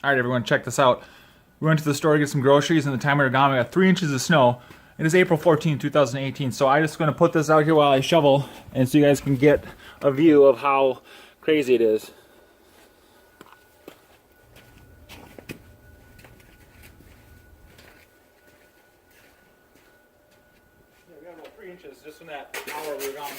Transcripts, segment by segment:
Alright everyone, check this out. We went to the store to get some groceries and the timer gone. We got 3 inches of snow. It is April 14, 2018. So I'm just going to put this out here while I shovel and so you guys can get a view of how crazy it is. Yeah, we got about 3 inches just in that hour we were gone.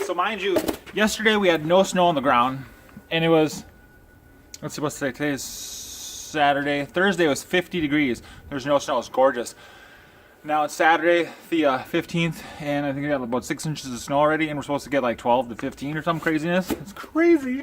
So mind you, yesterday we had no snow on the ground, and it was, let's see what's today. Today is Saturday. Thursday was 50 degrees. There's no snow. It's gorgeous. Now it's Saturday, the 15th, and I think we got about 6 inches of snow already, and we're supposed to get like 12 to 15 or some craziness. It's crazy.